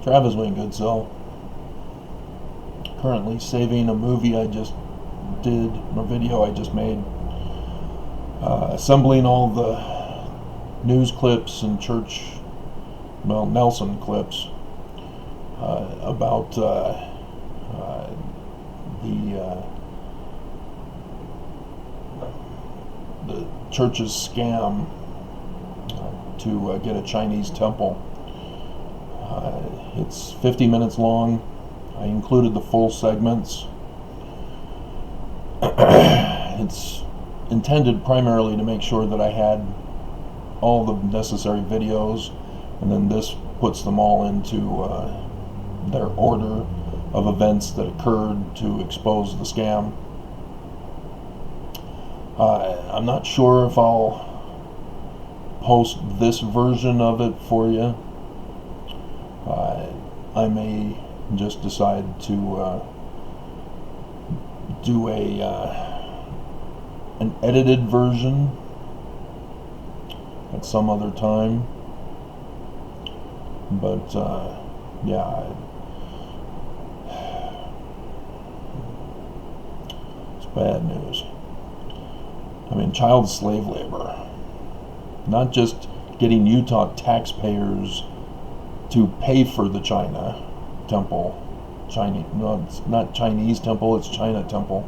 Travis Wayne Goodsell. Currently saving a movie I just did, a video I just made, assembling all the news clips and Nelson clips about the church's scam to get a Chinese temple. It's 50 minutes long. I included the full segments. It's intended primarily to make sure that I had all the necessary videos, and then this puts them all into their order of events that occurred to expose the scam. I'm not sure if I'll post this version of it for you. I may just decide to do an edited version at some other time, but yeah, it's bad news. I mean, child slave labor, not just getting Utah taxpayers to pay for the China temple. No, it's not Chinese temple, it's China temple.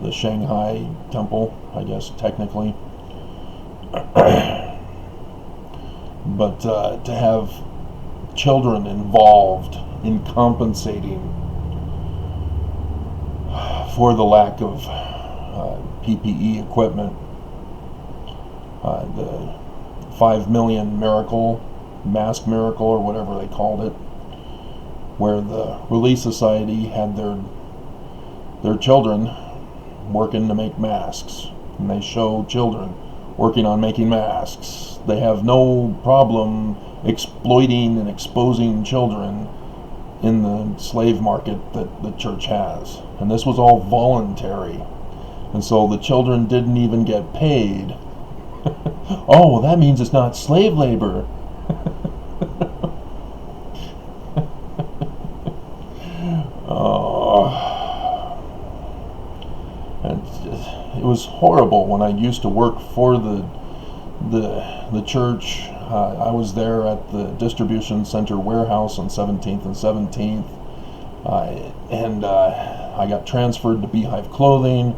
The Shanghai temple, I guess, technically. But to have children involved in compensating for the lack of PPE equipment, the 5 million mask miracle, or whatever they called it, where the Relief Society had their children working to make masks, and they show children working on making masks. They have no problem exploiting and exposing children in the slave market that the church has, and this was all voluntary, and so the children didn't even get paid. Oh, well, that means it's not slave labor. It was horrible when I used to work for the church. I was there at the distribution center warehouse on 17th and 17th, and I got transferred to Beehive Clothing,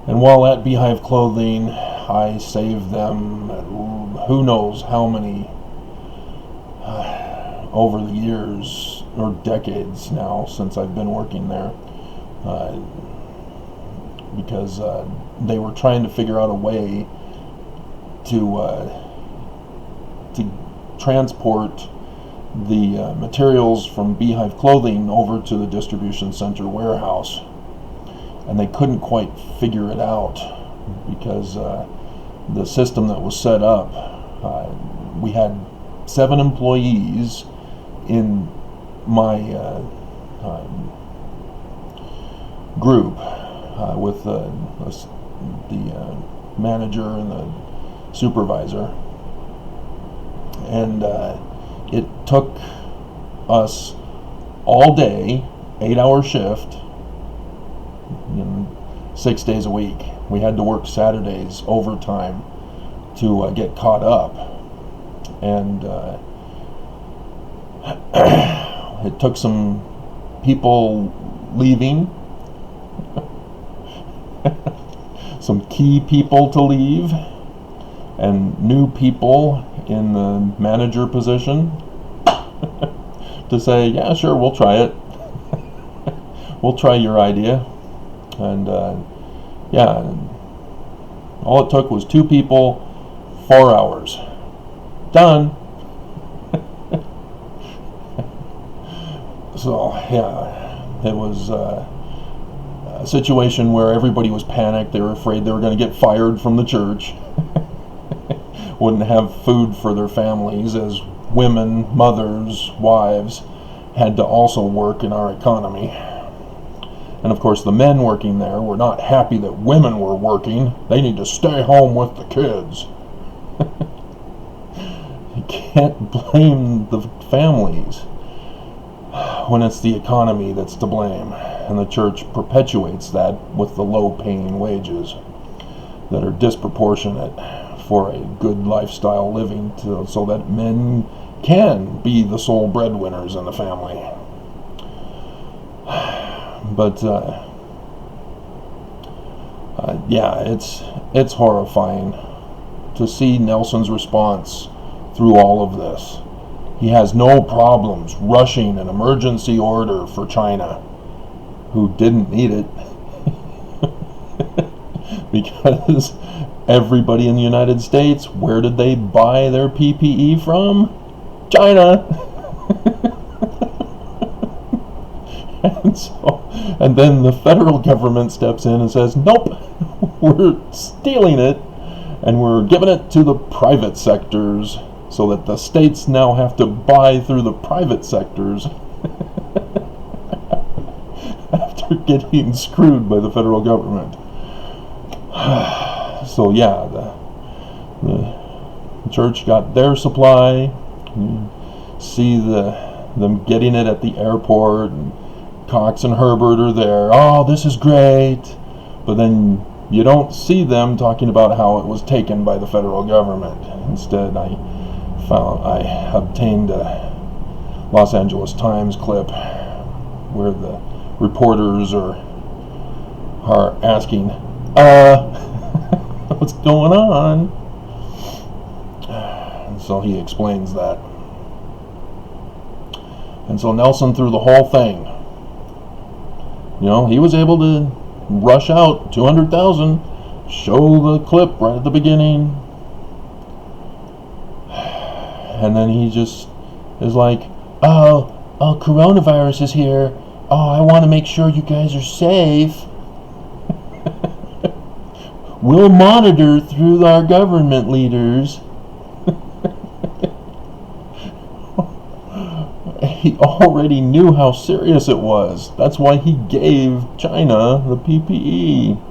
and while at Beehive Clothing I saved them who knows how many over the years, or decades now, since I've been working there, because they were trying to figure out a way to transport the materials from Beehive Clothing over to the distribution center warehouse, and they couldn't quite figure it out because the system that was set up, we had 7 employees in my group, with the manager and the supervisor, and it took us all day, 8-hour shift, 6 days a week. We had to work Saturdays overtime to get caught up, and it took some people leaving, some key people to leave, and new people in the manager position to say, yeah, sure, we'll try it. We'll try your idea. And yeah, all it took was 2 people, 4 hours. Done. So yeah, it was a situation where everybody was panicked. They were afraid they were going to get fired from the church. Wouldn't have food for their families, as women, mothers, wives had to also work in our economy. And of course the men working there were not happy that women were working. They need to stay home with the kids. You can't blame the families. when it's the economy that's to blame, and the church perpetuates that with the low-paying wages that are disproportionate for a good lifestyle living, so that men can be the sole breadwinners in the family. But yeah, it's horrifying to see Nelson's response through all of this. He has no problems rushing an emergency order for China, who didn't need it, because everybody in the United States, where did they buy their PPE from? China. And then the federal government steps in and says, nope, we're stealing it, and we're giving it to the private sectors, so that the states now have to buy through the private sectors after getting screwed by the federal government. So yeah, the church got their supply. You see them getting it at the airport, and Cox and Herbert are there. Oh, this is great. But then you don't see them talking about how it was taken by the federal government. Instead, I obtained a Los Angeles Times clip where the reporters are asking, what's going on? And so he explains that. And so Nelson, through the whole thing, he was able to rush out 200,000, show the clip right at the beginning, and then he just is like, oh, coronavirus is here. Oh, I want to make sure you guys are safe. We'll monitor through our government leaders. He already knew how serious it was. That's why he gave China the PPE.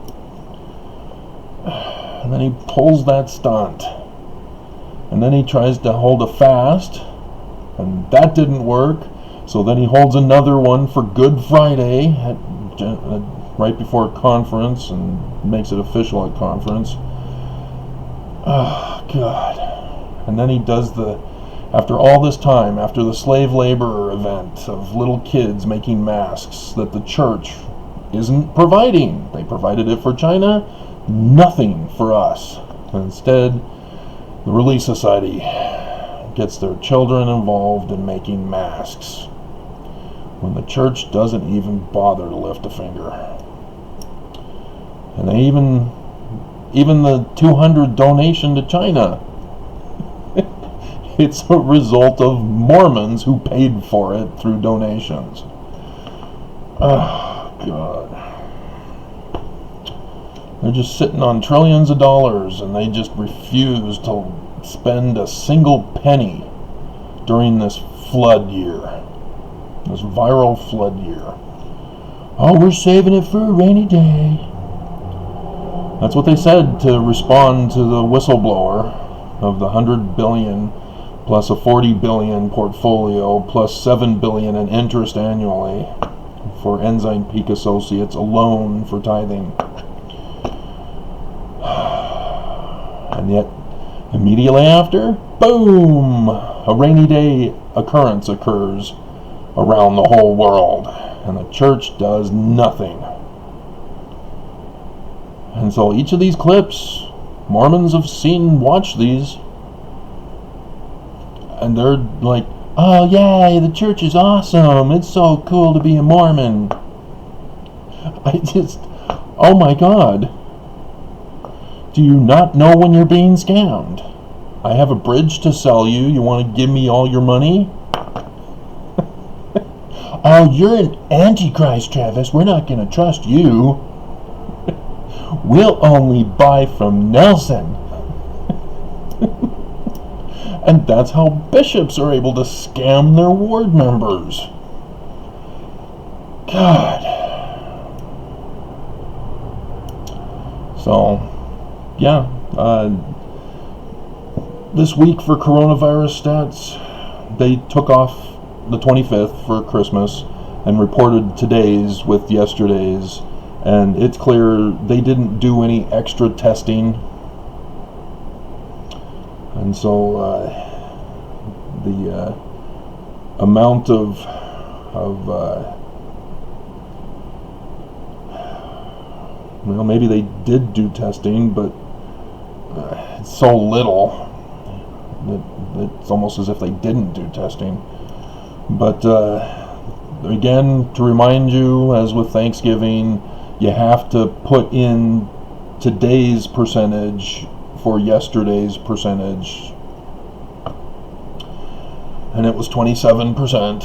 And then he pulls that stunt. And then he tries to hold a fast, and that didn't work. So then he holds another one for Good Friday right before a conference, and makes it official at conference. Oh, God. And then he does after all this time, after the slave labor event of little kids making masks that the church isn't providing. They provided it for China, nothing for us. Instead, the Relief Society gets their children involved in making masks, when the church doesn't even bother to lift a finger. And they even the 200 donation to China, it's a result of Mormons who paid for it through donations. Oh, God. They're just sitting on trillions of dollars, and they just refuse to spend a single penny during this flood year. This viral flood year. Oh, we're saving it for a rainy day. That's what they said to respond to the whistleblower of the $100 billion plus a $40 billion portfolio plus $7 billion in interest annually for Ensign Peak Associates alone for tithing. And yet, immediately after, boom! A rainy day occurrence occurs around the whole world, and the church does nothing. And so each of these clips, Mormons have watched these, and they're like, oh yay, the church is awesome, it's so cool to be a Mormon. Oh my God. Do you not know when you're being scammed? I have a bridge to sell you. You want to give me all your money? Oh, you're an antichrist, Travis. We're not going to trust you. We'll only buy from Nelson. And that's how bishops are able to scam their ward members. God. So, yeah, this week for coronavirus stats, they took off the 25th for Christmas and reported today's with yesterday's, and it's clear they didn't do any extra testing, and so the amount of well, maybe they did do testing, but it's so little that it's almost as if they didn't do testing. But again, to remind you, as with Thanksgiving, you have to put in today's percentage for yesterday's percentage, and it was 27%.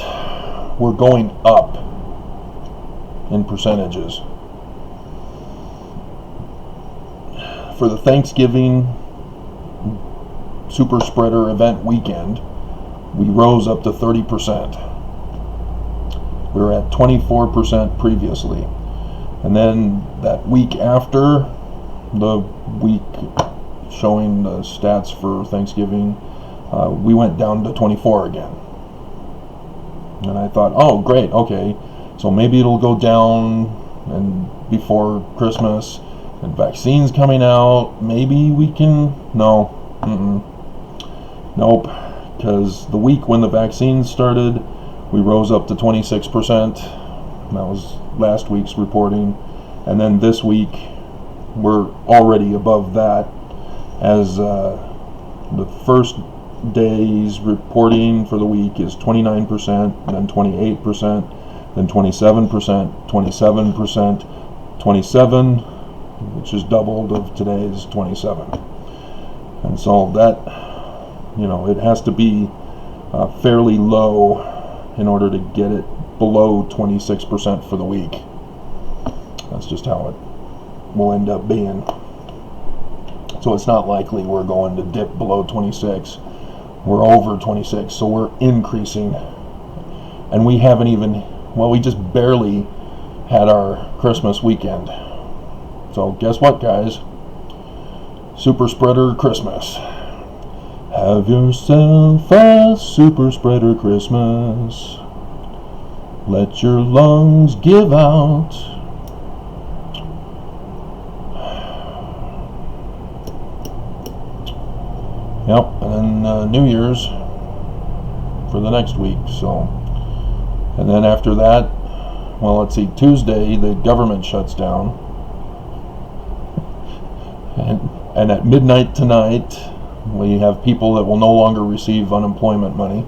We're going up in percentages. For the Thanksgiving super spreader event weekend, we rose up to 30%. We were at 24% previously. And then that week after, the week showing the stats for Thanksgiving, we went down to 24 again. And I thought, oh great, okay, so maybe it'll go down and before Christmas, and vaccines coming out, maybe we can, nope, because the week when the vaccines started, we rose up to 26%. That was last week's reporting, and then this week we're already above that, as the first day's reporting for the week is 29%, then 28%, then 27%, 27%, 27%, which is doubled of today's 27. And so that, it has to be fairly low in order to get it below 26% for the week. That's just how it will end up being. So it's not likely we're going to dip below 26. We're over 26, so we're increasing. And we haven't even, we just barely had our Christmas weekend. So guess what, guys? Super spreader Christmas. Have yourself a super spreader Christmas. Let your lungs give out. Yep, and then New Year's for the next week. So, and then after that, let's see, Tuesday the government shuts down. And at midnight tonight, we have people that will no longer receive unemployment money.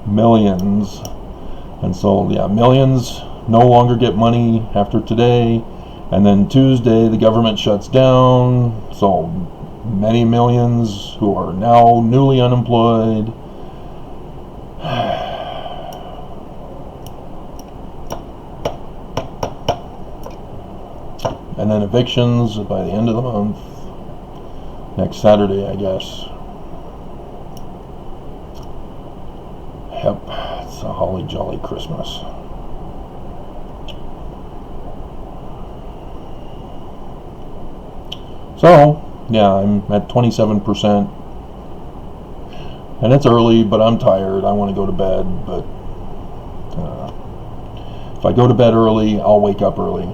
Millions. And so, yeah, millions no longer get money after today. And then Tuesday, the government shuts down. So, many millions who are now newly unemployed. And then evictions by the end of the month. Next Saturday, I guess. Yep, it's a holly jolly Christmas. So, yeah, I'm at 27%. And it's early, but I'm tired. I want to go to bed, but if I go to bed early, I'll wake up early.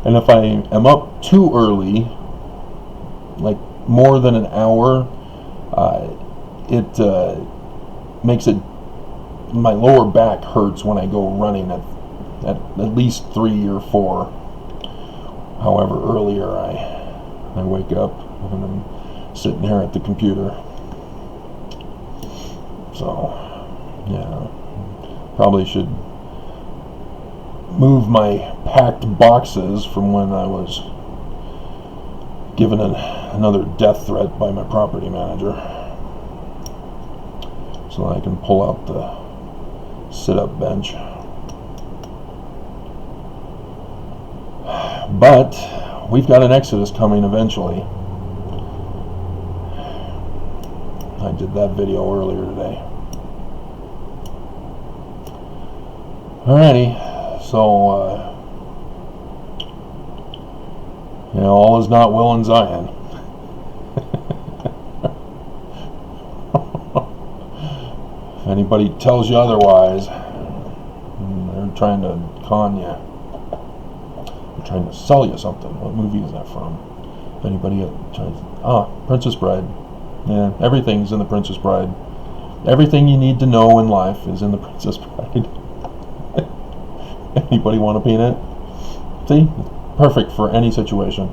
And if I am up too early, like more than an hour, it makes it, my lower back hurts when I go running at least 3 or 4. However, earlier I wake up and I'm sitting here at the computer. So, yeah, probably should move my packed boxes from when I was given another death threat by my property manager, so I can pull out the sit-up bench. But we've got an exodus coming eventually. I did that video earlier today. Alrighty, so all is not well in Zion. Anybody tells you otherwise, they're trying to con you. They're trying to sell you something. What movie is that from? Anybody tries? Princess Bride. Yeah, everything's in the Princess Bride. Everything you need to know in life is in the Princess Bride. Anybody want to paint it? See? Perfect for any situation.